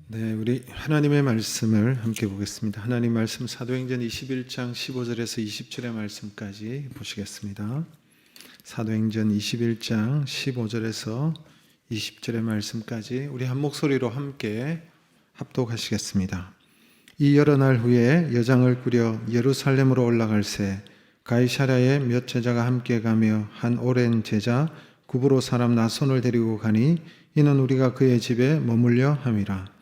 네, 우리 하나님의 말씀을 함께 보겠습니다. 하나님 말씀 사도행전 21장 15절에서 20절의 말씀까지 보시겠습니다. 사도행전 21장 15절에서 20절의 말씀까지 우리 한 목소리로 함께 합독하시겠습니다. 이 여러 날 후에 여장을 꾸려 예루살렘으로 올라갈새 가이사랴에 몇 제자가 함께 가며 한 오랜 제자 구브로 사람 나손을 데리고 가니 이는 우리가 그의 집에 머물려 함이라.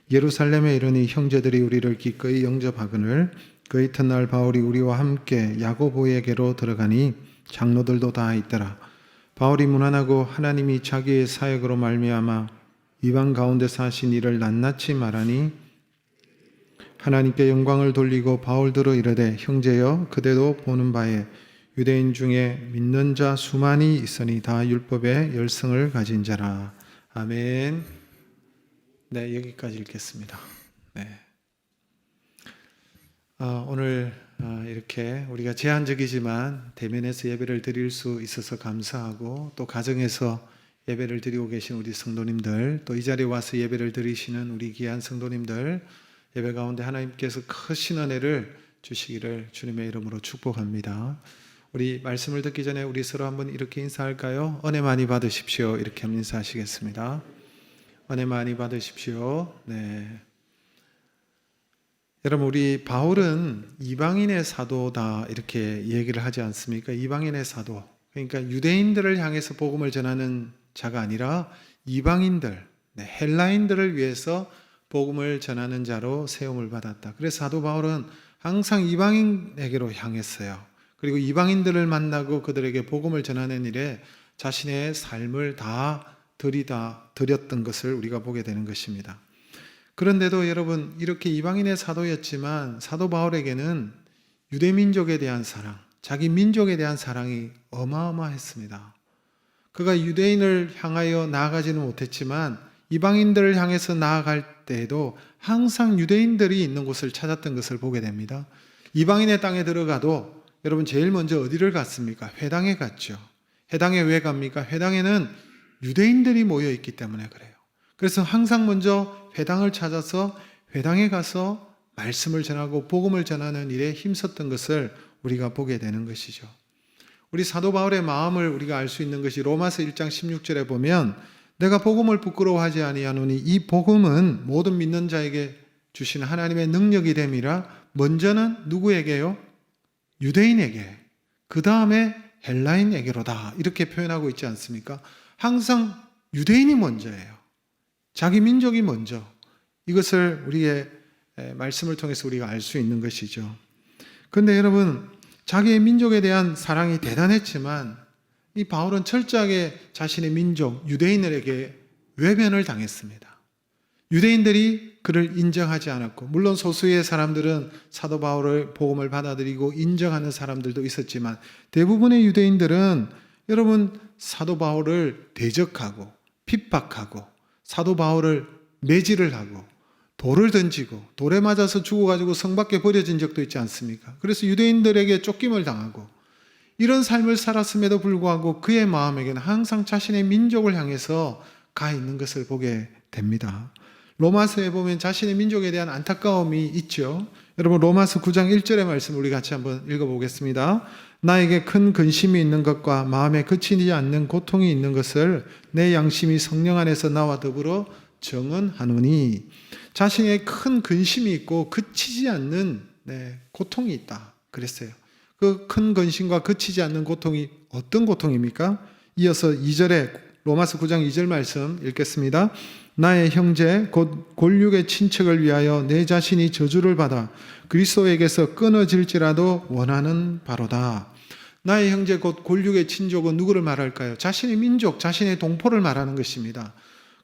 예루살렘에 이르니 형제들이 우리를 기꺼이 영접하거늘 그 이튿날 바울이 우리와 함께 야고보에게로 들어가니 장로들도 다 있더라. 바울이 문안하고 하나님이 자기의 사역으로 말미암아 이방 가운데서 하신 일을 낱낱이 말하니 하나님께 영광을 돌리고 바울들로 이르되 형제여 그대도 보는 바에 유대인 중에 믿는 자 수많이 있으니 다 율법의 열성을 가진 자라. 아멘. 네, 여기까지 읽겠습니다. 네. 오늘 이렇게 우리가 제한적이지만 대면에서 예배를 드릴 수 있어서 감사하고 또 가정에서 예배를 드리고 계신 우리 성도님들 또 이 자리에 와서 예배를 드리시는 우리 귀한 성도님들 예배 가운데 하나님께서 크신 은혜를 주시기를 주님의 이름으로 축복합니다. 우리 말씀을 듣기 전에 우리 서로 한번 이렇게 인사할까요? 은혜 많이 받으십시오. 이렇게 한번 인사하시겠습니다. 은혜 많이 받으십시오. 네. 여러분, 우리 바울은 이방인의 사도다 이렇게 얘기를 하지 않습니까? 이방인의 사도. 그러니까 유대인들을 향해서 복음을 전하는 자가 아니라 이방인들, 헬라인들을 위해서 복음을 전하는 자로 세움을 받았다. 그래서 사도 바울은 항상 이방인에게로 향했어요. 그리고 이방인들을 만나고 그들에게 복음을 전하는 일에 자신의 삶을 다 드렸던 것을 우리가 보게 되는 것입니다. 그런데도 여러분, 이렇게 이방인의 사도였지만 사도 바울에게는 유대민족에 대한 사랑, 자기 민족에 대한 사랑이 어마어마했습니다. 그가 유대인을 향하여 나아가지는 못했지만 이방인들을 향해서 나아갈 때에도 항상 유대인들이 있는 곳을 찾았던 것을 보게 됩니다. 이방인의 땅에 들어가도 여러분 제일 먼저 어디를 갔습니까? 회당에 갔죠. 회당에 왜 갑니까? 회당에는 유대인들이 모여 있기 때문에 그래요. 그래서 항상 먼저 회당을 찾아서 회당에 가서 말씀을 전하고 복음을 전하는 일에 힘썼던 것을 우리가 보게 되는 것이죠. 우리 사도 바울의 마음을 우리가 알 수 있는 것이 로마서 1장 16절에 보면 내가 복음을 부끄러워하지 아니하노니 이 복음은 모든 믿는 자에게 주시는 하나님의 능력이 됨이라. 먼저는 누구에게요? 유대인에게, 그 다음에 헬라인에게로다 이렇게 표현하고 있지 않습니까? 항상 유대인이 먼저예요. 자기 민족이 먼저. 이것을 우리의 말씀을 통해서 우리가 알 수 있는 것이죠. 그런데 여러분, 자기의 민족에 대한 사랑이 대단했지만 이 바울은 철저하게 자신의 민족, 유대인들에게 외면을 당했습니다. 유대인들이 그를 인정하지 않았고, 물론 소수의 사람들은 사도 바울의 복음을 받아들이고 인정하는 사람들도 있었지만 대부분의 유대인들은 여러분 사도 바울을 대적하고 핍박하고 사도 바울을 매질을 하고 돌을 던지고 돌에 맞아서 죽어가지고 성 밖에 버려진 적도 있지 않습니까? 그래서 유대인들에게 쫓김을 당하고 이런 삶을 살았음에도 불구하고 그의 마음에게는 항상 자신의 민족을 향해서 가 있는 것을 보게 됩니다. 로마서에 보면 자신의 민족에 대한 안타까움이 있죠. 여러분 로마서 9장 1절의 말씀 우리 같이 한번 읽어보겠습니다. 나에게 큰 근심이 있는 것과 마음에 그치지 않는 고통이 있는 것을 내 양심이 성령 안에서 나와 더불어 정언하노니. 자신의 큰 근심이 있고 그치지 않는 고통이 있다 그랬어요. 그 큰 근심과 그치지 않는 고통이 어떤 고통입니까? 이어서 2절에 로마서 9장 2절 말씀 읽겠습니다. 나의 형제 곧 골육의 친척을 위하여 내 자신이 저주를 받아 그리스도에게서 끊어질지라도 원하는 바로다. 나의 형제 곧 골육의 친족은 누구를 말할까요? 자신의 민족, 자신의 동포를 말하는 것입니다.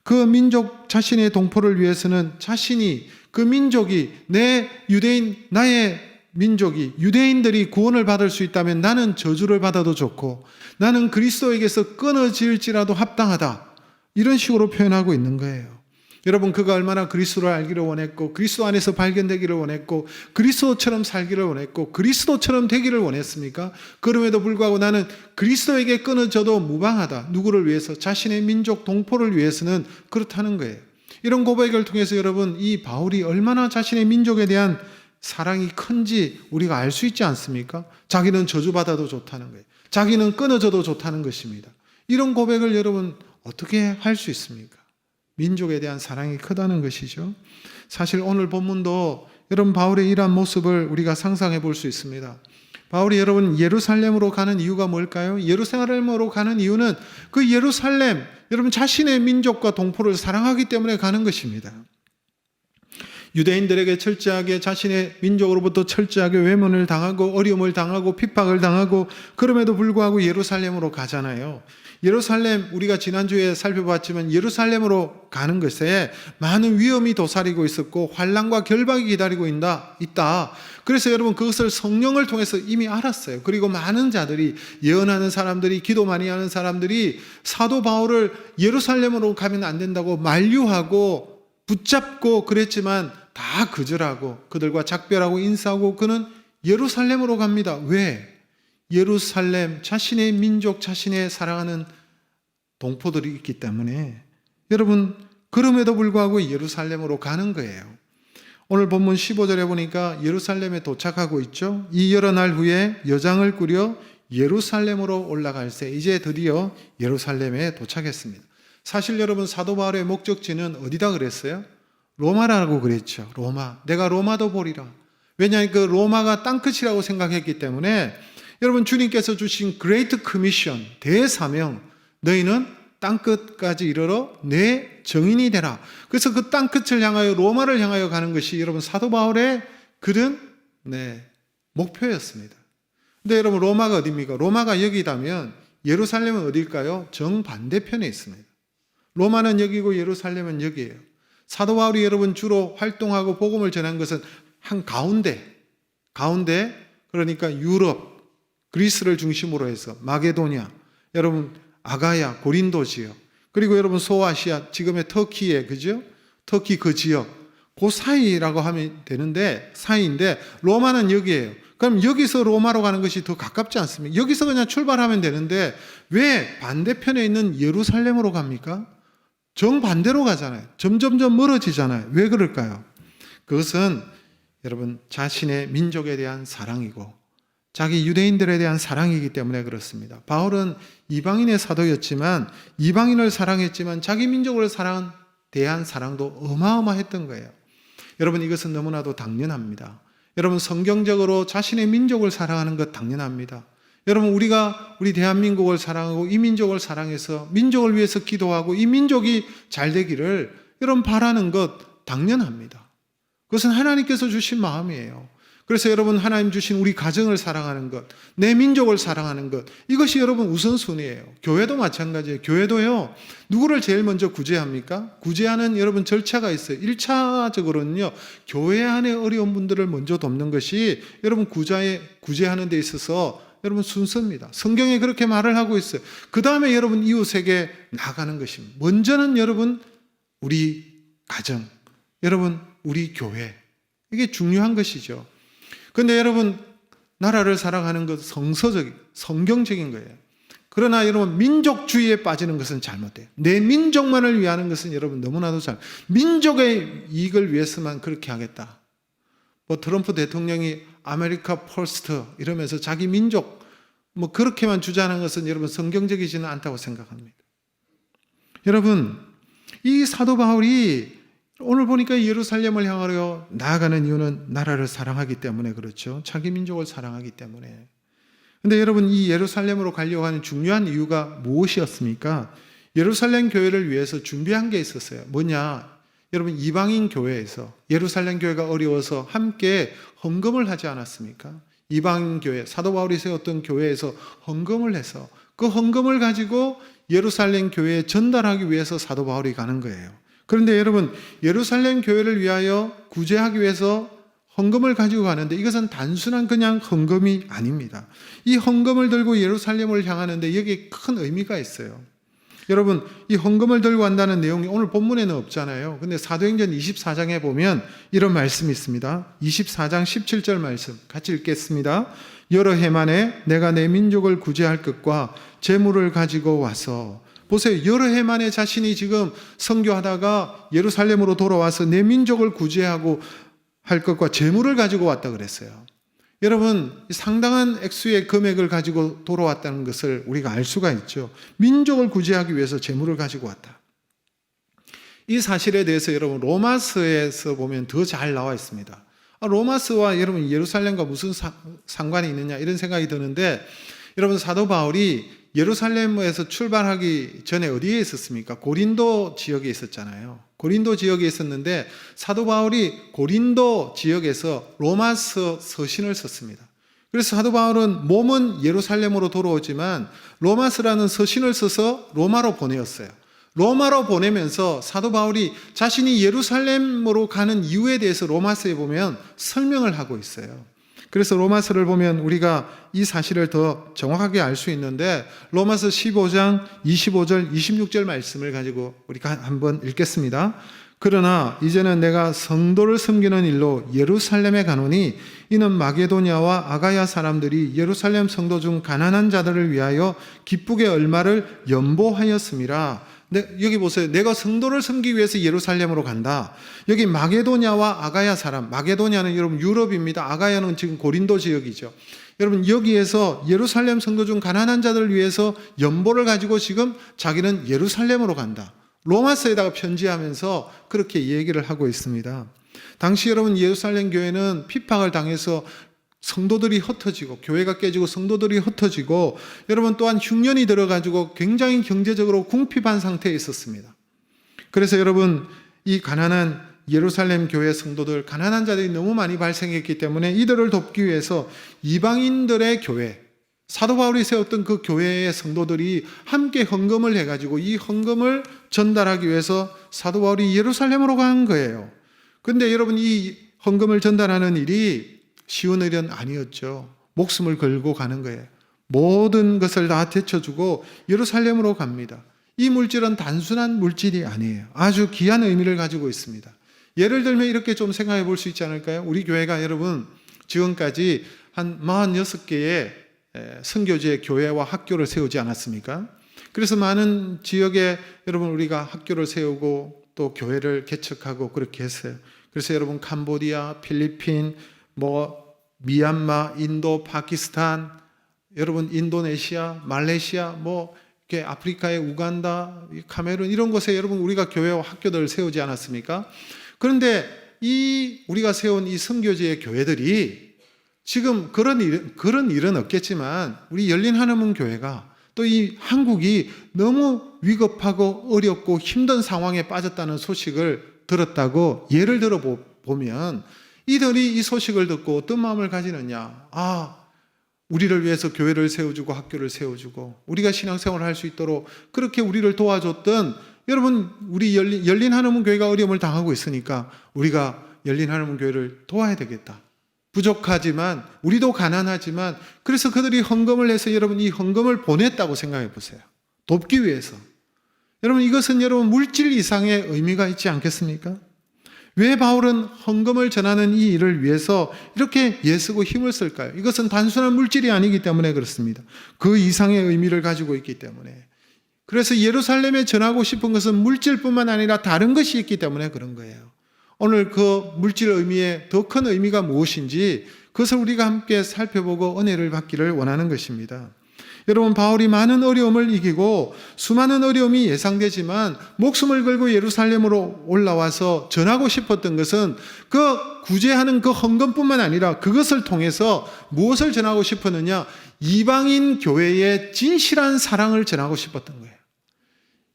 그 민족, 자신의 동포를 위해서는 자신이 그 민족이 내 유대인, 나의 민족이 유대인들이 구원을 받을 수 있다면 나는 저주를 받아도 좋고 나는 그리스도에게서 끊어질지라도 합당하다. 이런 식으로 표현하고 있는 거예요. 여러분, 그가 얼마나 그리스도를 알기를 원했고 그리스도 안에서 발견되기를 원했고 그리스도처럼 살기를 원했고 그리스도처럼 되기를 원했습니까? 그럼에도 불구하고 나는 그리스도에게 끊어져도 무방하다. 누구를 위해서? 자신의 민족 동포를 위해서는 그렇다는 거예요. 이런 고백을 통해서 여러분, 이 바울이 얼마나 자신의 민족에 대한 사랑이 큰지 우리가 알 수 있지 않습니까? 자기는 저주받아도 좋다는 거예요. 자기는 끊어져도 좋다는 것입니다. 이런 고백을 여러분 어떻게 할 수 있습니까? 민족에 대한 사랑이 크다는 것이죠. 사실 오늘 본문도 여러분 바울의 이러한 모습을 우리가 상상해 볼 수 있습니다. 바울이 여러분 예루살렘으로 가는 이유가 뭘까요? 예루살렘으로 가는 이유는 그 예루살렘, 여러분 자신의 민족과 동포를 사랑하기 때문에 가는 것입니다. 유대인들에게 철저하게 자신의 민족으로부터 철저하게 외면을 당하고 어려움을 당하고 핍박을 당하고 그럼에도 불구하고 예루살렘으로 가잖아요. 예루살렘, 우리가 지난주에 살펴봤지만 예루살렘으로 가는 것에 많은 위험이 도사리고 있었고 환난과 결박이 기다리고 있다. 그래서 여러분 그것을 성령을 통해서 이미 알았어요. 그리고 많은 자들이, 예언하는 사람들이, 기도 많이 하는 사람들이 사도 바울을 예루살렘으로 가면 안 된다고 만류하고 붙잡고 그랬지만 다 거절하고 그들과 작별하고 인사하고 그는 예루살렘으로 갑니다. 왜? 예루살렘, 자신의 민족, 자신의 사랑하는 동포들이 있기 때문에 여러분 그럼에도 불구하고 예루살렘으로 가는 거예요. 오늘 본문 15절에 보니까 예루살렘에 도착하고 있죠. 이 여러 날 후에 여장을 꾸려 예루살렘으로 올라갈새 이제 드디어 예루살렘에 도착했습니다. 사실 여러분 사도 바울의 목적지는 어디다 그랬어요? 로마라고 그랬죠. 로마. 내가 로마도 보리라. 왜냐하면 그 로마가 땅끝이라고 생각했기 때문에 여러분 주님께서 주신 그레이트 커미션, 대사명, 너희는 땅끝까지 이르러 내 정인이 되라. 그래서 그 땅끝을 향하여 로마를 향하여 가는 것이 여러분 사도 바울의 그런 목표였습니다. 근데 여러분 로마가 어디입니까? 로마가 여기다면 예루살렘은 어딜까요? 정반대편에 있습니다. 로마는 여기고 예루살렘은 여기예요. 사도 바울이 여러분 주로 활동하고 복음을 전한 것은 한 가운데 그러니까 유럽, 그리스를 중심으로 해서 마게도냐, 여러분 아가야, 고린도 지역, 그리고 여러분 소아시아, 지금의 터키에 그죠? 터키 그 지역, 그 사이라고 하면 되는데 사이인데 로마는 여기예요. 그럼 여기서 로마로 가는 것이 더 가깝지 않습니까? 여기서 그냥 출발하면 되는데 왜 반대편에 있는 예루살렘으로 갑니까? 정반대로 가잖아요. 점점점 멀어지잖아요. 왜 그럴까요? 그것은 여러분 자신의 민족에 대한 사랑이고 자기 유대인들에 대한 사랑이기 때문에 그렇습니다. 바울은 이방인의 사도였지만 이방인을 사랑했지만 자기 민족을 대한 사랑도 어마어마했던 거예요. 여러분 이것은 너무나도 당연합니다. 여러분 성경적으로 자신의 민족을 사랑하는 것 당연합니다. 여러분 우리가 우리 대한민국을 사랑하고 이 민족을 사랑해서 민족을 위해서 기도하고 이 민족이 잘 되기를 여러분 바라는 것 당연합니다. 그것은 하나님께서 주신 마음이에요. 그래서 여러분 하나님 주신 우리 가정을 사랑하는 것, 내 민족을 사랑하는 것, 이것이 여러분 우선순위예요. 교회도 마찬가지예요. 교회도요, 누구를 제일 먼저 구제합니까? 구제하는 여러분 절차가 있어요. 1차적으로는요, 교회 안에 어려운 분들을 먼저 돕는 것이 여러분 구제하는 데 있어서 여러분 순서입니다. 성경에 그렇게 말을 하고 있어요. 그 다음에 여러분 이웃에게 나아가는 것입니다. 먼저는 여러분 우리 가정, 여러분 우리 교회, 이게 중요한 것이죠. 그런데 여러분 나라를 사랑하는 것은 성경적인 거예요. 그러나 여러분 민족주의에 빠지는 것은 잘못돼요. 내 민족만을 위하는 것은 여러분 너무나도 민족의 이익을 위해서만 그렇게 하겠다. 트럼프 대통령이 아메리카 퍼스트 이러면서 자기 민족 그렇게만 주장하는 것은 여러분 성경적이지는 않다고 생각합니다. 여러분 이 사도 바울이 오늘 보니까 예루살렘을 향하여 나아가는 이유는 나라를 사랑하기 때문에 그렇죠. 자기 민족을 사랑하기 때문에. 근데 여러분 이 예루살렘으로 가려고 하는 중요한 이유가 무엇이었습니까? 예루살렘 교회를 위해서 준비한 게 있었어요. 뭐냐? 여러분 이방인 교회에서 예루살렘 교회가 어려워서 함께 헌금을 하지 않았습니까? 이방인 교회, 사도 바울이 세웠던 교회에서 헌금을 해서 그 헌금을 가지고 예루살렘 교회에 전달하기 위해서 사도 바울이 가는 거예요. 그런데 여러분 예루살렘 교회를 위하여 구제하기 위해서 헌금을 가지고 가는데 이것은 단순한 그냥 헌금이 아닙니다. 이 헌금을 들고 예루살렘을 향하는데 여기에 큰 의미가 있어요. 여러분 이 헌금을 들고 간다는 내용이 오늘 본문에는 없잖아요. 근데 사도행전 24장에 보면 이런 말씀이 있습니다. 24장 17절 말씀 같이 읽겠습니다. 여러 해 만에 내가 내 민족을 구제할 것과 재물을 가지고 와서 보세요. 여러 해 만에 자신이 지금 선교하다가 예루살렘으로 돌아와서 내 민족을 구제하고 할 것과 재물을 가지고 왔다 그랬어요. 여러분, 상당한 액수의 금액을 가지고 돌아왔다는 것을 우리가 알 수가 있죠. 민족을 구제하기 위해서 재물을 가지고 왔다. 이 사실에 대해서 여러분 로마서에서 보면 더 잘 나와 있습니다. 로마서와 여러분 예루살렘과 무슨 상관이 있느냐 이런 생각이 드는데, 여러분 사도 바울이 예루살렘에서 출발하기 전에 어디에 있었습니까? 고린도 지역에 있었잖아요. 고린도 지역에 있었는데 사도 바울이 고린도 지역에서 로마서 서신을 썼습니다. 그래서 사도 바울은 몸은 예루살렘으로 돌아오지만 로마서라는 서신을 써서 로마로 보내었어요. 로마로 보내면서 사도 바울이 자신이 예루살렘으로 가는 이유에 대해서 로마서에 보면 설명을 하고 있어요. 그래서 로마서를 보면 우리가 이 사실을 더 정확하게 알 수 있는데, 로마서 15장 25절 26절 말씀을 가지고 우리가 한번 읽겠습니다. 그러나 이제는 내가 성도를 섬기는 일로 예루살렘에 가노니 이는 마게도냐와 아가야 사람들이 예루살렘 성도 중 가난한 자들을 위하여 기쁘게 얼마를 연보하였음이라. 여기 보세요. 내가 성도를 섬기기 위해서 예루살렘으로 간다. 여기 마게도냐와 아가야 사람, 마게도냐는 여러분 유럽입니다. 아가야는 지금 고린도 지역이죠. 여러분 여기에서 예루살렘 성도 중 가난한 자들을 위해서 연보를 가지고 지금 자기는 예루살렘으로 간다. 로마서에다가 편지하면서 그렇게 얘기를 하고 있습니다. 당시 여러분 예루살렘 교회는 핍박을 당해서 성도들이 흩어지고 교회가 깨지고 성도들이 흩어지고, 여러분 또한 흉년이 들어가지고 굉장히 경제적으로 궁핍한 상태에 있었습니다. 그래서 여러분 이 가난한 예루살렘 교회 성도들, 가난한 자들이 너무 많이 발생했기 때문에 이들을 돕기 위해서 이방인들의 교회, 사도 바울이 세웠던 그 교회의 성도들이 함께 헌금을 해가지고 이 헌금을 전달하기 위해서 사도 바울이 예루살렘으로 간 거예요. 그런데 여러분 이 헌금을 전달하는 일이 쉬운 일은 아니었죠. 목숨을 걸고 가는 거예요. 모든 것을 다 되쳐주고 예루살렘으로 갑니다. 이 물질은 단순한 물질이 아니에요. 아주 귀한 의미를 가지고 있습니다. 예를 들면 이렇게 좀 생각해 볼 수 있지 않을까요? 우리 교회가 여러분 지금까지 한 46개의 선교지의 교회와 학교를 세우지 않았습니까? 그래서 많은 지역에 여러분 우리가 학교를 세우고 또 교회를 개척하고 그렇게 했어요. 그래서 여러분 캄보디아, 필리핀, 미얀마, 인도, 파키스탄, 여러분 인도네시아, 말레이시아, 이렇게 아프리카의 우간다, 카메룬 이런 곳에 여러분 우리가 교회와 학교들을 세우지 않았습니까? 그런데 우리가 세운 이 선교지의 교회들이 지금 그런 일은 없겠지만 우리 열린 하나문 교회가 또 이 한국이 너무 위급하고 어렵고 힘든 상황에 빠졌다는 소식을 들었다고 예를 들어 보면 이들이 이 소식을 듣고 어떤 마음을 가지느냐. 우리를 위해서 교회를 세워주고 학교를 세워주고 우리가 신앙생활을 할 수 있도록 그렇게 우리를 도와줬던, 여러분 우리 열린 하나문 교회가 어려움을 당하고 있으니까 우리가 열린 하나문 교회를 도와야 되겠다. 부족하지만 우리도 가난하지만 그래서 그들이 헌금을 해서 여러분 이 헌금을 보냈다고 생각해 보세요. 돕기 위해서. 여러분 이것은 여러분 물질 이상의 의미가 있지 않겠습니까? 왜 바울은 헌금을 전하는 이 일을 위해서 이렇게 애쓰고 힘을 쓸까요? 이것은 단순한 물질이 아니기 때문에 그렇습니다. 그 이상의 의미를 가지고 있기 때문에. 그래서 예루살렘에 전하고 싶은 것은 물질뿐만 아니라 다른 것이 있기 때문에 그런 거예요. 오늘 그 물질 의미의 더 큰 의미가 무엇인지 그것을 우리가 함께 살펴보고 은혜를 받기를 원하는 것입니다. 여러분 바울이 많은 어려움을 이기고 수많은 어려움이 예상되지만 목숨을 걸고 예루살렘으로 올라와서 전하고 싶었던 것은 그 구제하는 그 헌금뿐만 아니라 그것을 통해서 무엇을 전하고 싶었느냐, 이방인 교회의 진실한 사랑을 전하고 싶었던 거예요.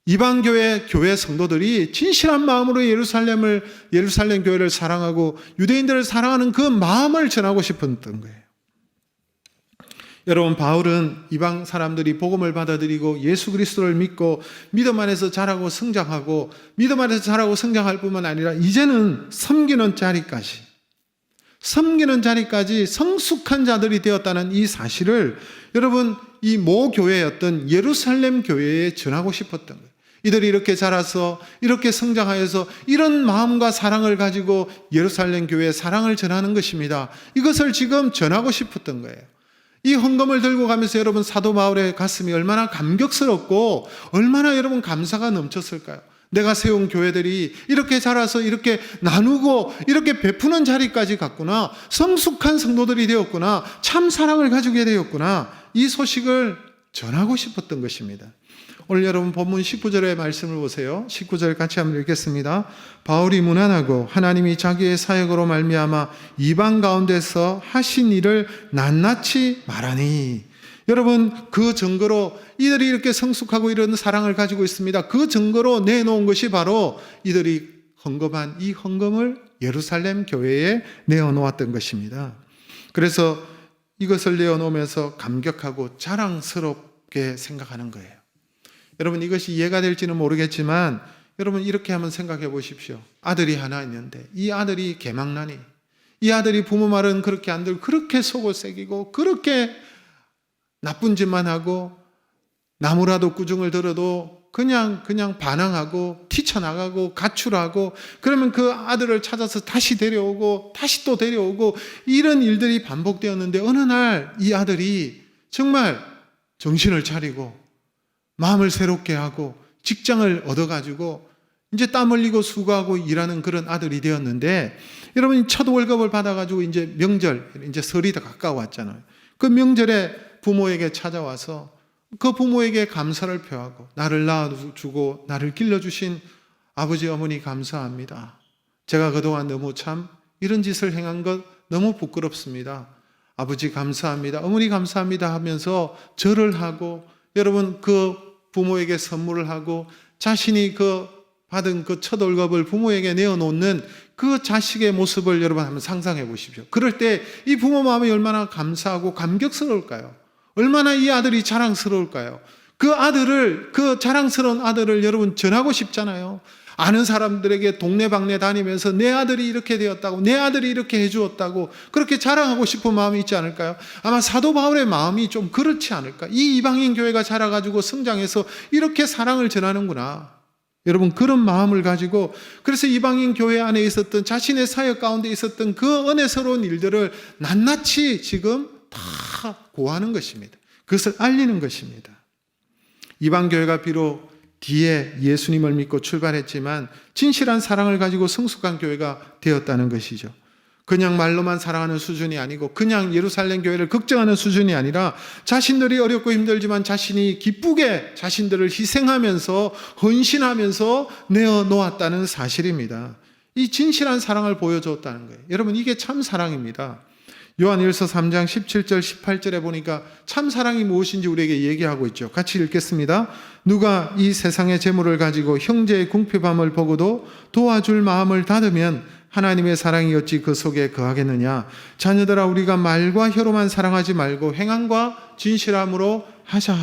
이방 교회 성도들이 진실한 마음으로 예루살렘 교회를 사랑하고 유대인들을 사랑하는 그 마음을 전하고 싶었던 거예요. 여러분 바울은 이방 사람들이 복음을 받아들이고 예수 그리스도를 믿고 믿음 안에서 자라고 성장하고 믿음 안에서 자라고 성장할 뿐만 아니라 이제는 섬기는 자리까지 성숙한 자들이 되었다는 이 사실을 여러분 이 모 교회였던 예루살렘 교회에 전하고 싶었던 거예요. 이들이 이렇게 자라서 이렇게 성장하여서 이런 마음과 사랑을 가지고 예루살렘 교회에 사랑을 전하는 것입니다. 이것을 지금 전하고 싶었던 거예요. 이 헌금을 들고 가면서 여러분 사도 바울의 가슴이 얼마나 감격스럽고 얼마나 여러분 감사가 넘쳤을까요? 내가 세운 교회들이 이렇게 자라서 이렇게 나누고 이렇게 베푸는 자리까지 갔구나. 성숙한 성도들이 되었구나. 참 사랑을 가지게 되었구나. 이 소식을 전하고 싶었던 것입니다. 오늘 여러분 본문 19절의 말씀을 보세요. 19절 같이 한번 읽겠습니다. 바울이 무난하고 하나님이 자기의 사역으로 말미암아 이방 가운데서 하신 일을 낱낱이 말하니. 여러분 그 증거로 이들이 이렇게 성숙하고 이런 사랑을 가지고 있습니다. 그 증거로 내놓은 것이 바로 이들이 헌금한 이 헌금을 예루살렘 교회에 내어놓았던 것입니다. 그래서 이것을 내어놓으면서 감격하고 자랑스럽게 생각하는 거예요. 여러분 이것이 이해가 될지는 모르겠지만 여러분 이렇게 한번 생각해 보십시오. 아들이 하나 있는데 이 아들이 개망나니 이 아들이 부모 말은 그렇게 안 들고 그렇게 속을 새기고 그렇게 나쁜 짓만 하고 나무라도 꾸중을 들어도 그냥 반항하고 튀쳐나가고 가출하고 그러면 그 아들을 찾아서 다시 데려오고 다시 또 데려오고 이런 일들이 반복되었는데 어느 날 이 아들이 정말 정신을 차리고 마음을 새롭게 하고 직장을 얻어가지고 이제 땀 흘리고 수고하고 일하는 그런 아들이 되었는데 여러분 첫 월급을 받아가지고 이제 명절 이제 설이 더 가까워왔잖아요. 그 명절에 부모에게 찾아와서 그 부모에게 감사를 표하고 나를 낳아주고 나를 길러주신 아버지 어머니 감사합니다. 제가 그동안 너무 참 이런 짓을 행한 것 너무 부끄럽습니다. 아버지 감사합니다. 어머니 감사합니다 하면서 절을 하고 여러분 그 부모에게 선물을 하고 자신이 그 받은 그 첫 월급을 부모에게 내어놓는 그 자식의 모습을 여러분 한번 상상해 보십시오. 그럴 때 이 부모 마음이 얼마나 감사하고 감격스러울까요? 얼마나 이 아들이 자랑스러울까요? 그 아들을, 그 자랑스러운 아들을 여러분 전하고 싶잖아요. 아는 사람들에게 동네방네 다니면서 내 아들이 이렇게 되었다고, 내 아들이 이렇게 해주었다고 그렇게 자랑하고 싶은 마음이 있지 않을까요? 아마 사도 바울의 마음이 좀 그렇지 않을까? 이 이방인 교회가 자라가지고 성장해서 이렇게 사랑을 전하는구나. 여러분 그런 마음을 가지고 그래서 이방인 교회 안에 있었던 자신의 사역 가운데 있었던 그 은혜스러운 일들을 낱낱이 지금 다 고하는 것입니다. 그것을 알리는 것입니다. 이방 교회가 비록 뒤에 예수님을 믿고 출발했지만 진실한 사랑을 가지고 성숙한 교회가 되었다는 것이죠. 그냥 말로만 사랑하는 수준이 아니고 그냥 예루살렘 교회를 걱정하는 수준이 아니라 자신들이 어렵고 힘들지만 자신이 기쁘게 자신들을 희생하면서 헌신하면서 내어놓았다는 사실입니다. 이 진실한 사랑을 보여줬다는 거예요. 여러분 이게 참 사랑입니다. 요한일서 3장 17절 18절에 보니까 참 사랑이 무엇인지 우리에게 얘기하고 있죠. 같이 읽겠습니다. 누가 이 세상의 재물을 가지고 형제의 궁핍함을 보고도 도와줄 마음을 닫으면 하나님의 사랑이 어찌 그 속에 거하겠느냐. 자녀들아 우리가 말과 혀로만 사랑하지 말고 행함과 진실함으로 하자.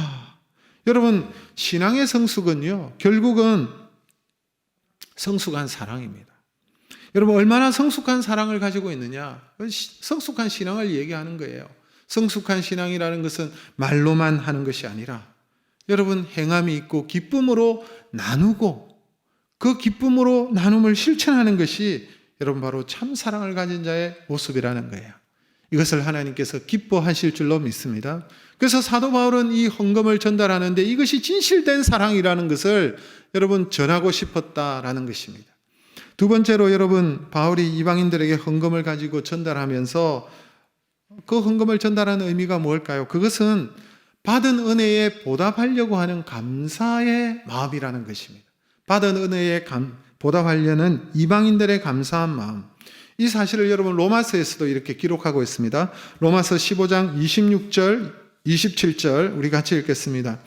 여러분 신앙의 성숙은요 결국은 성숙한 사랑입니다. 여러분 얼마나 성숙한 사랑을 가지고 있느냐. 성숙한 신앙을 얘기하는 거예요. 성숙한 신앙이라는 것은 말로만 하는 것이 아니라 여러분 행함이 있고 기쁨으로 나누고 그 기쁨으로 나눔을 실천하는 것이 여러분 바로 참 사랑을 가진 자의 모습이라는 거예요. 이것을 하나님께서 기뻐하실 줄로 믿습니다. 그래서 사도 바울은 이 헌금을 전달하는데 이것이 진실된 사랑이라는 것을 여러분 전하고 싶었다라는 것입니다. 두 번째로 여러분 바울이 이방인들에게 헌금을 가지고 전달하면서 그 헌금을 전달하는 의미가 뭘까요? 그것은 받은 은혜에 보답하려고 하는 감사의 마음이라는 것입니다. 받은 은혜에 보답하려는 이방인들의 감사한 마음. 이 사실을 여러분 로마서에서도 이렇게 기록하고 있습니다. 로마서 15장 26절, 27절 우리 같이 읽겠습니다.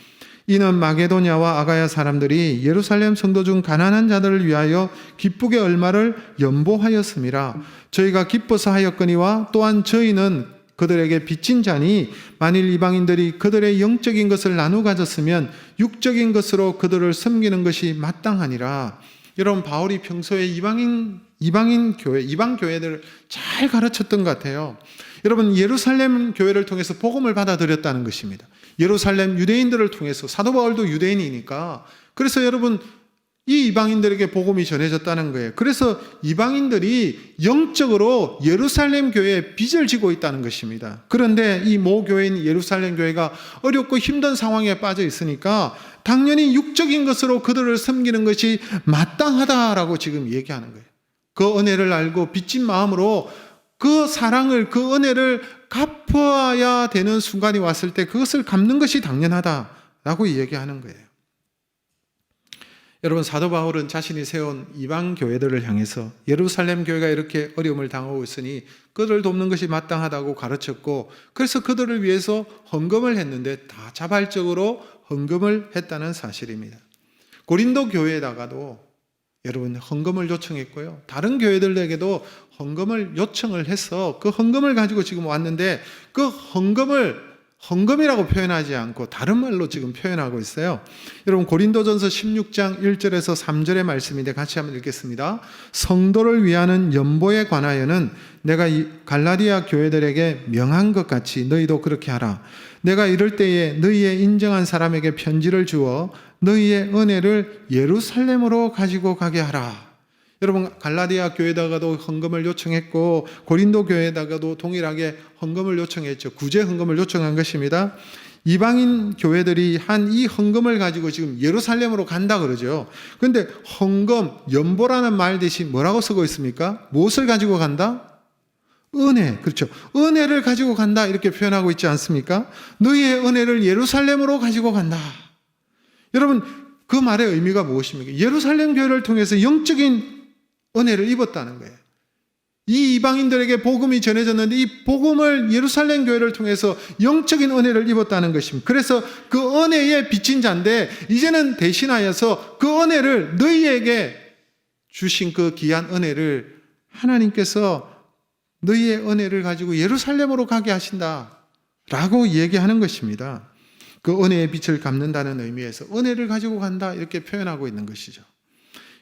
이는 마게도냐와 아가야 사람들이 예루살렘 성도 중 가난한 자들을 위하여 기쁘게 얼마를 연보하였음이라. 저희가 기뻐서 하였거니와 또한 저희는 그들에게 빚진 자니 만일 이방인들이 그들의 영적인 것을 나누어 가졌으면 육적인 것으로 그들을 섬기는 것이 마땅하니라. 여러분 바울이 평소에 이방 교회들을 잘 가르쳤던 것 같아요. 여러분 예루살렘 교회를 통해서 복음을 받아들였다는 것입니다. 예루살렘 유대인들을 통해서 사도 바울도 유대인이니까 그래서 여러분 이 이방인들에게 복음이 전해졌다는 거예요. 그래서 이방인들이 영적으로 예루살렘 교회에 빚을 지고 있다는 것입니다. 그런데 이 모 교회인 예루살렘 교회가 어렵고 힘든 상황에 빠져 있으니까 당연히 육적인 것으로 그들을 섬기는 것이 마땅하다라고 지금 얘기하는 거예요. 그 은혜를 알고 빚진 마음으로 그 사랑을, 그 은혜를 갚아야 되는 순간이 왔을 때 그것을 갚는 것이 당연하다라고 얘기하는 거예요. 여러분, 사도 바울은 자신이 세운 이방 교회들을 향해서 예루살렘 교회가 이렇게 어려움을 당하고 있으니 그들을 돕는 것이 마땅하다고 가르쳤고, 그래서 그들을 위해서 헌금을 했는데 다 자발적으로 헌금을 했다는 사실입니다. 고린도 교회에다가도 여러분 헌금을 요청했고요, 다른 교회들에게도 헌금을 요청을 해서 그 헌금을 가지고 지금 왔는데, 그 헌금이라고 표현하지 않고 다른 말로 지금 표현하고 있어요. 여러분, 고린도전서 16장 1절에서 3절의 말씀인데 같이 한번 읽겠습니다. 성도를 위하는 연보에 관하여는 내가 이 갈라디아 교회들에게 명한 것 같이 너희도 그렇게 하라. 내가 이럴 때에 너희의 인정한 사람에게 편지를 주어 너희의 은혜를 예루살렘으로 가지고 가게 하라. 여러분, 갈라디아 교회에다가도 헌금을 요청했고 고린도 교회에다가도 동일하게 헌금을 요청했죠. 구제 헌금을 요청한 것입니다. 이방인 교회들이 한 이 헌금을 가지고 지금 예루살렘으로 간다 그러죠. 그런데 헌금, 연보라는 말 대신 뭐라고 쓰고 있습니까? 무엇을 가지고 간다? 은혜. 그렇죠. 은혜를 가지고 간다 이렇게 표현하고 있지 않습니까? 너희의 은혜를 예루살렘으로 가지고 간다. 여러분, 그 말의 의미가 무엇입니까? 예루살렘 교회를 통해서 영적인 은혜를 입었다는 거예요. 이 이방인들에게 복음이 전해졌는데 이 복음을 예루살렘 교회를 통해서 영적인 은혜를 입었다는 것입니다. 그래서 그 은혜에 빚진 자인데 이제는 대신하여서 그 은혜를, 너희에게 주신 그 귀한 은혜를 하나님께서 너희의 은혜를 가지고 예루살렘으로 가게 하신다라고 얘기하는 것입니다. 그 은혜의 빛을 갚는다는 의미에서 은혜를 가지고 간다 이렇게 표현하고 있는 것이죠.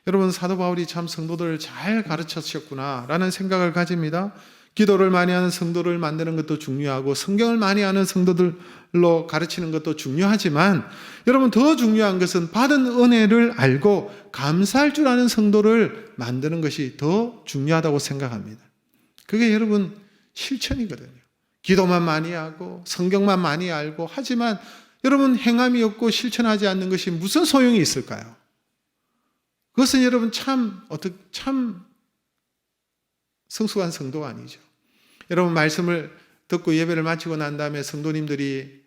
여러분, 사도 바울이 참 성도들을 잘 가르쳤었구나 라는 생각을 가집니다. 기도를 많이 하는 성도를 만드는 것도 중요하고 성경을 많이 아는 성도들로 가르치는 것도 중요하지만, 여러분, 더 중요한 것은 받은 은혜를 알고 감사할 줄 아는 성도를 만드는 것이 더 중요하다고 생각합니다. 그게 여러분 실천이거든요. 기도만 많이 하고 성경만 많이 알고 하지만 여러분 행함이 없고 실천하지 않는 것이 무슨 소용이 있을까요? 그것은 여러분 참 성숙한 성도가 아니죠. 여러분, 말씀을 듣고 예배를 마치고 난 다음에 성도님들이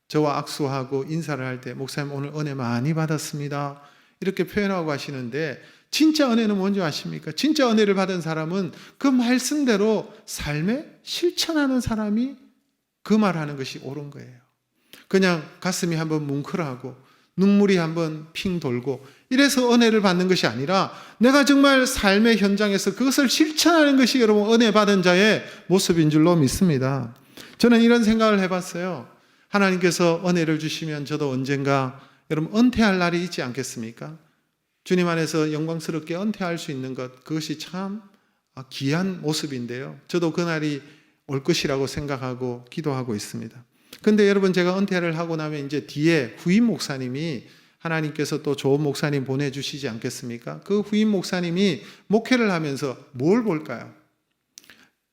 저와 악수하고 인사를 할 때 목사님 오늘 은혜 많이 받았습니다 이렇게 표현하고 하시는데, 진짜 은혜는 뭔지 아십니까? 진짜 은혜를 받은 사람은 그 말씀대로 삶에 실천하는 사람이 그 말하는 것이 옳은 거예요. 그냥 가슴이 한번 뭉클하고 눈물이 한번 핑 돌고 이래서 은혜를 받는 것이 아니라 내가 정말 삶의 현장에서 그것을 실천하는 것이 여러분 은혜 받은 자의 모습인 줄로 믿습니다. 저는 이런 생각을 해봤어요. 하나님께서 은혜를 주시면 저도 언젠가 여러분 은퇴할 날이 있지 않겠습니까? 주님 안에서 영광스럽게 은퇴할 수 있는 것, 그것이 참 귀한 모습인데요. 저도 그날이 올 것이라고 생각하고 기도하고 있습니다. 근데 여러분, 제가 은퇴를 하고 나면 이제 뒤에 후임 목사님이, 하나님께서 또 좋은 목사님 보내주시지 않겠습니까? 그 후임 목사님이 목회를 하면서 뭘 볼까요?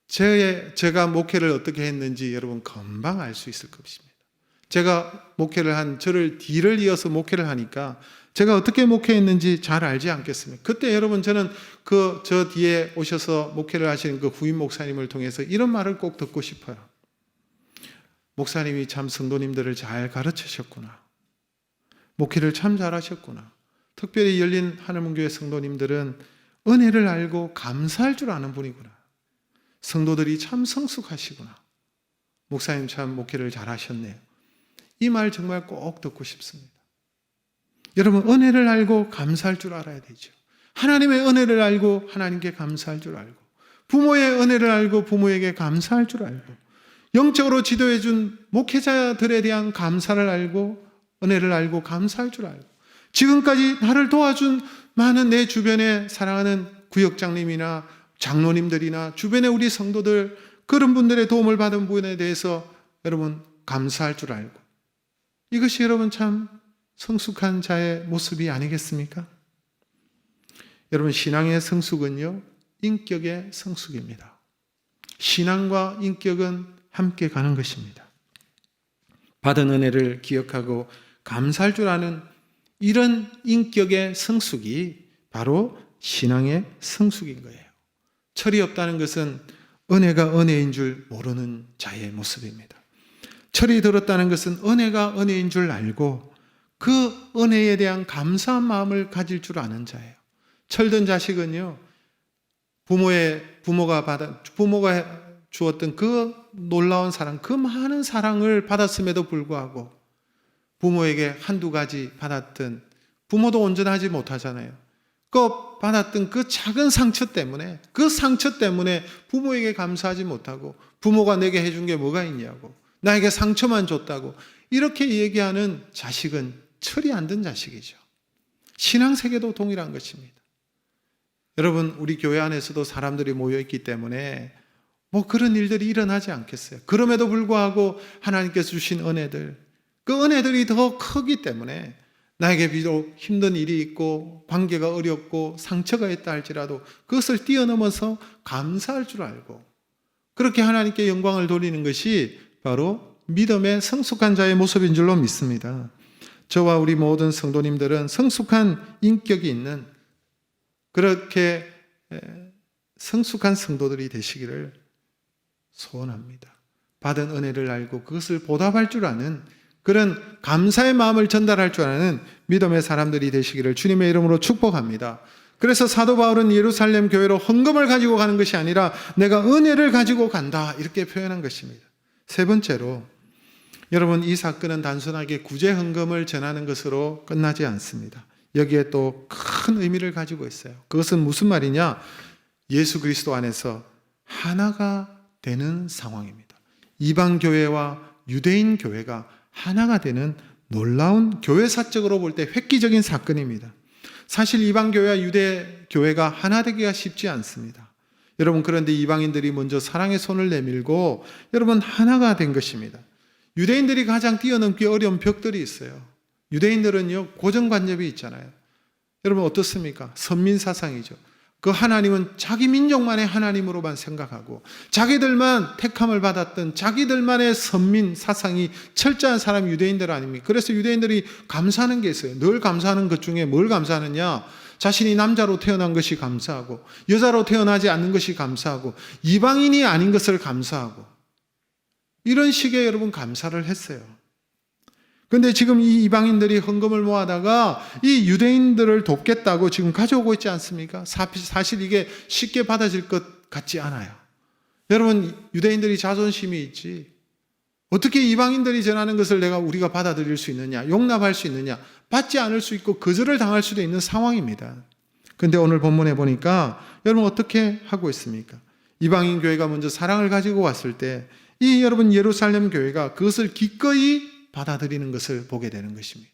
제가 목회를 어떻게 했는지 여러분 금방 알 수 있을 것입니다. 제가 목회를 저를 뒤를 이어서 목회를 하니까 제가 어떻게 목회했는지 잘 알지 않겠습니까? 그때 여러분, 저는 저 뒤에 오셔서 목회를 하시는 그 후임 목사님을 통해서 이런 말을 꼭 듣고 싶어요. 목사님이 참 성도님들을 잘 가르치셨구나. 목회를 참 잘하셨구나. 특별히 열린 하늘문교회 성도님들은 은혜를 알고 감사할 줄 아는 분이구나. 성도들이 참 성숙하시구나. 목사님 참 목회를 잘하셨네요. 이 말 정말 꼭 듣고 싶습니다. 여러분, 은혜를 알고 감사할 줄 알아야 되죠. 하나님의 은혜를 알고 하나님께 감사할 줄 알고, 부모의 은혜를 알고 부모에게 감사할 줄 알고, 영적으로 지도해 준 목회자들에 대한 감사를 알고 은혜를 알고 감사할 줄 알고, 지금까지 나를 도와준 많은 내 주변에 사랑하는 구역장님이나 장로님들이나 주변의 우리 성도들, 그런 분들의 도움을 받은 분에 대해서 여러분 감사할 줄 알고, 이것이 여러분 참 성숙한 자의 모습이 아니겠습니까? 여러분, 신앙의 성숙은요, 인격의 성숙입니다. 신앙과 인격은 함께 가는 것입니다. 받은 은혜를 기억하고 감사할 줄 아는 이런 인격의 성숙이 바로 신앙의 성숙인 거예요. 철이 없다는 것은 은혜가 은혜인 줄 모르는 자의 모습입니다. 철이 들었다는 것은 은혜가 은혜인 줄 알고 그 은혜에 대한 감사한 마음을 가질 줄 아는 자예요. 철든 자식은요, 부모가 주었던 그 놀라운 사랑, 그 많은 사랑을 받았음에도 불구하고 부모에게 한두 가지 받았던, 부모도 온전하지 못하잖아요. 받았던 그 작은 상처 때문에, 그 상처 때문에 부모에게 감사하지 못하고, 부모가 내게 해준 게 뭐가 있냐고, 나에게 상처만 줬다고 이렇게 얘기하는 자식은 철이 안 든 자식이죠. 신앙세계도 동일한 것입니다. 여러분, 우리 교회 안에서도 사람들이 모여있기 때문에 그런 일들이 일어나지 않겠어요. 그럼에도 불구하고 하나님께서 주신 은혜들, 그 은혜들이 더 크기 때문에 나에게 비록 힘든 일이 있고 관계가 어렵고 상처가 있다 할지라도 그것을 뛰어넘어서 감사할 줄 알고 그렇게 하나님께 영광을 돌리는 것이 바로 믿음의 성숙한 자의 모습인 줄로 믿습니다. 저와 우리 모든 성도님들은 성숙한 인격이 있는 그렇게 성숙한 성도들이 되시기를 소원합니다. 받은 은혜를 알고 그것을 보답할 줄 아는 그런 감사의 마음을 전달할 줄 아는 믿음의 사람들이 되시기를 주님의 이름으로 축복합니다. 그래서 사도 바울은 예루살렘 교회로 헌금을 가지고 가는 것이 아니라 내가 은혜를 가지고 간다 이렇게 표현한 것입니다. 세 번째로, 여러분, 이 사건은 단순하게 구제 헌금을 전하는 것으로 끝나지 않습니다. 여기에 또 큰 의미를 가지고 있어요. 그것은 무슨 말이냐? 예수 그리스도 안에서 하나가 되는 상황입니다. 이방 교회와 유대인 교회가 하나가 되는 놀라운 교회사적으로 볼 때 획기적인 사건입니다. 사실 이방 교회와 유대 교회가 하나 되기가 쉽지 않습니다. 여러분, 그런데 이방인들이 먼저 사랑의 손을 내밀고 여러분 하나가 된 것입니다. 유대인들이 가장 뛰어넘기 어려운 벽들이 있어요. 유대인들은요, 고정관념이 있잖아요. 여러분 어떻습니까? 선민사상이죠. 그 하나님은 자기 민족만의 하나님으로만 생각하고 자기들만 택함을 받았던 자기들만의 선민 사상이 철저한 사람 유대인들 아닙니까? 그래서 유대인들이 감사하는 게 있어요. 늘 감사하는 것 중에 뭘 감사하느냐? 자신이 남자로 태어난 것이 감사하고 여자로 태어나지 않는 것이 감사하고 이방인이 아닌 것을 감사하고 이런 식의 여러분 감사를 했어요. 그런데 지금 이 이방인들이 헌금을 모아다가 이 유대인들을 돕겠다고 지금 가져오고 있지 않습니까? 사실 이게 쉽게 받아질 것 같지 않아요. 여러분, 유대인들이 자존심이 있지. 어떻게 이방인들이 전하는 것을 우리가 받아들일 수 있느냐, 용납할 수 있느냐, 받지 않을 수 있고 거절을 당할 수도 있는 상황입니다. 그런데 오늘 본문에 보니까 여러분 어떻게 하고 있습니까? 이방인 교회가 먼저 사랑을 가지고 왔을 때 이 여러분 예루살렘 교회가 그것을 기꺼이 받아들이는 것을 보게 되는 것입니다.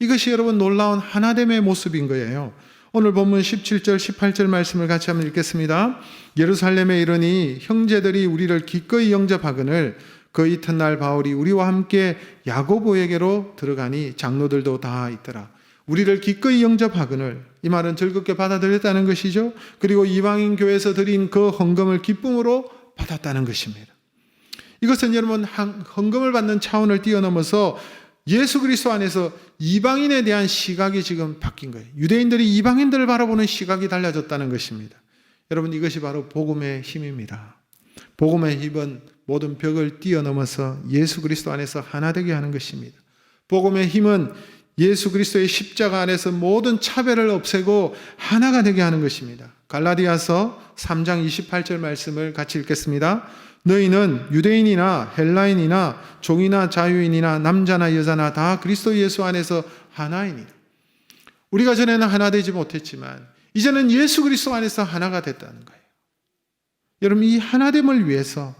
이것이 여러분 놀라운 하나됨의 모습인 거예요. 오늘 본문 17절 18절 말씀을 같이 한번 읽겠습니다. 예루살렘에 이르니 형제들이 우리를 기꺼이 영접하거늘 그 이튿날 바울이 우리와 함께 야고보에게로 들어가니 장로들도 다 있더라. 우리를 기꺼이 영접하거늘, 이 말은 즐겁게 받아들였다는 것이죠. 그리고 이방인 교회에서 드린 그 헌금을 기쁨으로 받았다는 것입니다. 이것은 여러분 헌금을 받는 차원을 뛰어넘어서 예수 그리스도 안에서 이방인에 대한 시각이 지금 바뀐 거예요. 유대인들이 이방인들을 바라보는 시각이 달라졌다는 것입니다. 여러분, 이것이 바로 복음의 힘입니다. 복음의 힘은 모든 벽을 뛰어넘어서 예수 그리스도 안에서 하나 되게 하는 것입니다. 복음의 힘은 예수 그리스도의 십자가 안에서 모든 차별을 없애고 하나가 되게 하는 것입니다. 갈라디아서 3장 28절 말씀을 같이 읽겠습니다. 너희는 유대인이나 헬라인이나 종이나 자유인이나 남자나 여자나 다 그리스도 예수 안에서 하나이니라. 우리가 전에는 하나 되지 못했지만 이제는 예수 그리스도 안에서 하나가 됐다는 거예요. 여러분, 이 하나됨을 위해서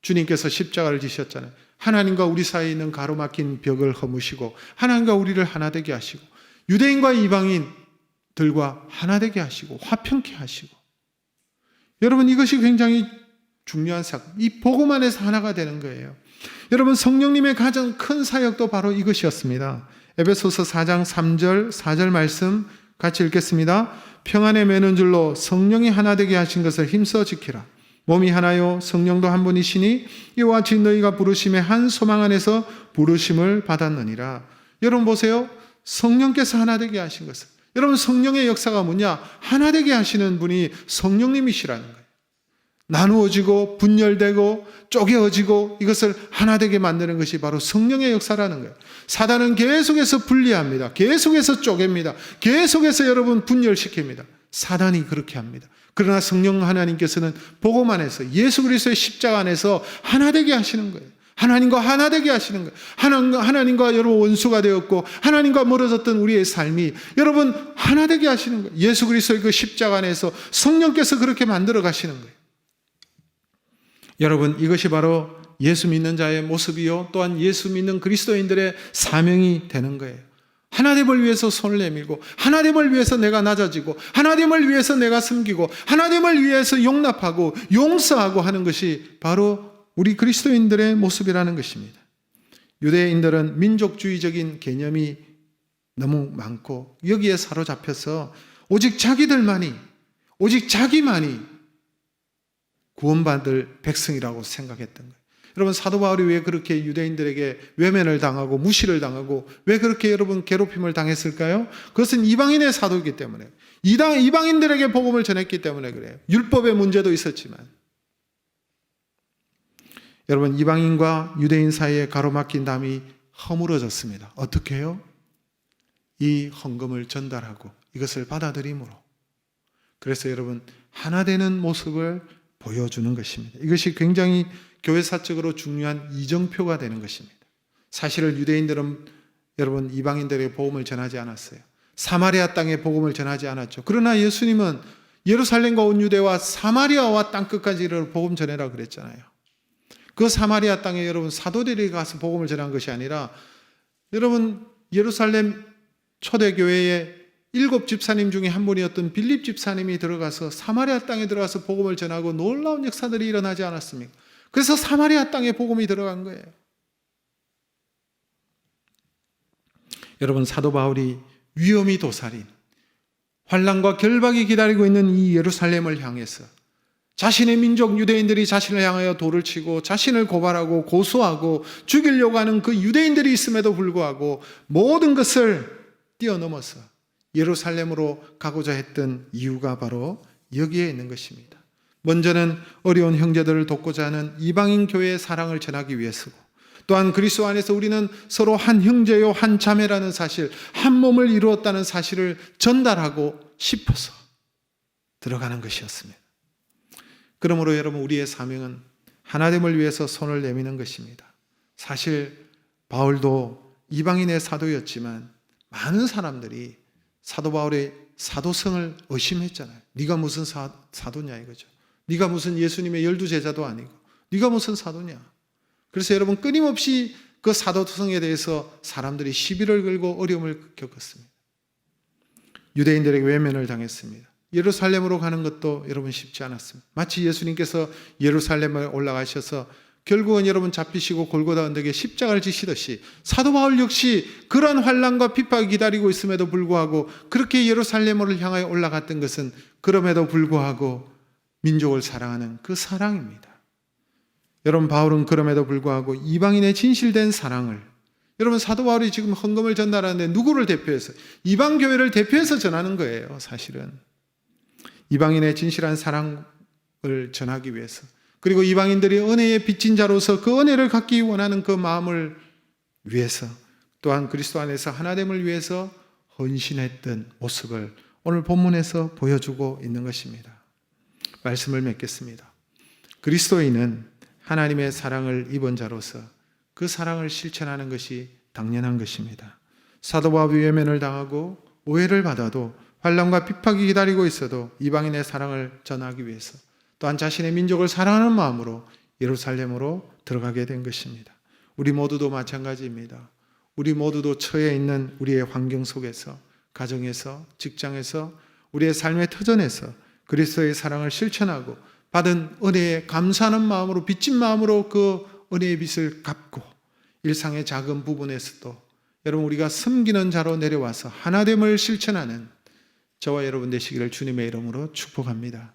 주님께서 십자가를 지셨잖아요. 하나님과 우리 사이에 있는 가로막힌 벽을 허무시고 하나님과 우리를 하나 되게 하시고 유대인과 이방인들과 하나 되게 하시고 화평케 하시고, 여러분 이것이 굉장히 중요한 사건, 이 복음 안에서 하나가 되는 거예요. 여러분, 성령님의 가장 큰 사역도 바로 이것이었습니다. 에베소서 4장 3절 4절 말씀 같이 읽겠습니다. 평안에 매는 줄로 성령이 하나 되게 하신 것을 힘써 지키라. 몸이 하나요 성령도 한 분이시니 이와 같이 너희가 부르심의 한 소망 안에서 부르심을 받았느니라. 여러분 보세요. 성령께서 하나 되게 하신 것을. 여러분 성령의 역사가 뭐냐? 하나 되게 하시는 분이 성령님이시라는 거예요. 나누어지고 분열되고 쪼개어지고 이것을 하나 되게 만드는 것이 바로 성령의 역사라는 거예요. 사단은 계속해서 분리합니다. 계속해서 쪼갭니다. 계속해서 여러분 분열시킵니다. 사단이 그렇게 합니다. 그러나 성령 하나님께서는 복음 안에서 예수 그리스도의 십자가 안에서 하나 되게 하시는 거예요. 하나님과 하나 되게 하시는 거예요. 하나님과 여러분 원수가 되었고 하나님과 멀어졌던 우리의 삶이 여러분 하나 되게 하시는 거예요. 예수 그리스도의 그 십자가 안에서 성령께서 그렇게 만들어 가시는 거예요. 여러분 이것이 바로 예수 믿는 자의 모습이요 또한 예수 믿는 그리스도인들의 사명이 되는 거예요. 하나됨을 위해서 손을 내밀고 하나됨을 위해서 내가 낮아지고 하나됨을 위해서 내가 섬기고 하나됨을 위해서 용납하고 용서하고 하는 것이 바로 우리 그리스도인들의 모습이라는 것입니다. 유대인들은 민족주의적인 개념이 너무 많고 여기에 사로잡혀서 오직 자기만이 구원받을 백성이라고 생각했던 거예요. 여러분 사도 바울이 왜 그렇게 유대인들에게 외면을 당하고 무시를 당하고 왜 그렇게 여러분 괴롭힘을 당했을까요? 그것은 이방인의 사도이기 때문에 이방인들에게 복음을 전했기 때문에 그래요. 율법의 문제도 있었지만 여러분 이방인과 유대인 사이에 가로막힌 담이 허물어졌습니다. 어떻게 해요? 이 헌금을 전달하고 이것을 받아들임으로. 그래서 여러분 하나 되는 모습을 보여주는 것입니다. 이것이 굉장히 교회사적으로 중요한 이정표가 되는 것입니다. 사실은 유대인들은 여러분 이방인들에게 복음을 전하지 않았어요. 사마리아 땅에 복음을 전하지 않았죠. 그러나 예수님은 예루살렘과 온 유대와 사마리아와 땅끝까지 복음 전해라 그랬잖아요. 그 사마리아 땅에 여러분 사도들이 가서 복음을 전한 것이 아니라 여러분 예루살렘 초대교회의 7 집사님 중에 한 분이었던 빌립 집사님이 들어가서 사마리아 땅에 들어가서 복음을 전하고 놀라운 역사들이 일어나지 않았습니까? 그래서 사마리아 땅에 복음이 들어간 거예요. 여러분 사도 바울이 위험이 도살인 환난과 결박이 기다리고 있는 이 예루살렘을 향해서 자신의 민족 유대인들이 자신을 향하여 돌을 치고 자신을 고발하고 고소하고 죽이려고 하는 그 유대인들이 있음에도 불구하고 모든 것을 뛰어넘어서 예루살렘으로 가고자 했던 이유가 바로 여기에 있는 것입니다. 먼저는 어려운 형제들을 돕고자 하는 이방인 교회의 사랑을 전하기 위해서고 또한 그리스도 안에서 우리는 서로 한 형제요 한 자매라는 사실, 한 몸을 이루었다는 사실을 전달하고 싶어서 들어가는 것이었습니다. 그러므로 여러분 우리의 사명은 하나됨을 위해서 손을 내미는 것입니다. 사실 바울도 이방인의 사도였지만 많은 사람들이 사도 바울의 사도성을 의심했잖아요. 네가 무슨 사도냐 이거죠. 네가 무슨 예수님의 12제자도 아니고 네가 무슨 사도냐. 그래서 여러분 끊임없이 그 사도성에 대해서 사람들이 시비를 걸고 어려움을 겪었습니다. 유대인들에게 외면을 당했습니다. 예루살렘으로 가는 것도 여러분 쉽지 않았습니다. 마치 예수님께서 예루살렘에 올라가셔서 결국은 여러분 잡히시고 골고다 언덕에 십자가를 지시듯이 사도 바울 역시 그러한 환난과 핍박이 기다리고 있음에도 불구하고 그렇게 예루살렘으로 향하여 올라갔던 것은 그럼에도 불구하고 민족을 사랑하는 그 사랑입니다. 여러분 바울은 그럼에도 불구하고 이방인의 진실된 사랑을 여러분 사도 바울이 지금 헌금을 전달하는데 누구를 대표해서 이방 교회를 대표해서 전하는 거예요. 사실은 이방인의 진실한 사랑을 전하기 위해서 그리고 이방인들이 은혜의 빚진 자로서 그 은혜를 갖기 원하는 그 마음을 위해서 또한 그리스도 안에서 하나됨을 위해서 헌신했던 모습을 오늘 본문에서 보여주고 있는 것입니다. 말씀을 맺겠습니다. 그리스도인은 하나님의 사랑을 입은 자로서 그 사랑을 실천하는 것이 당연한 것입니다. 사도 바울이 외면을 당하고 오해를 받아도 환난과 핍박이 기다리고 있어도 이방인의 사랑을 전하기 위해서 또한 자신의 민족을 사랑하는 마음으로 예루살렘으로 들어가게 된 것입니다. 우리 모두도 마찬가지입니다. 우리 모두도 처해 있는 우리의 환경 속에서 가정에서 직장에서 우리의 삶의 터전에서 그리스도의 사랑을 실천하고 받은 은혜에 감사하는 마음으로 빚진 마음으로 그 은혜의 빚을 갚고 일상의 작은 부분에서도 여러분 우리가 섬기는 자로 내려와서 하나됨을 실천하는 저와 여러분 되시기를 주님의 이름으로 축복합니다.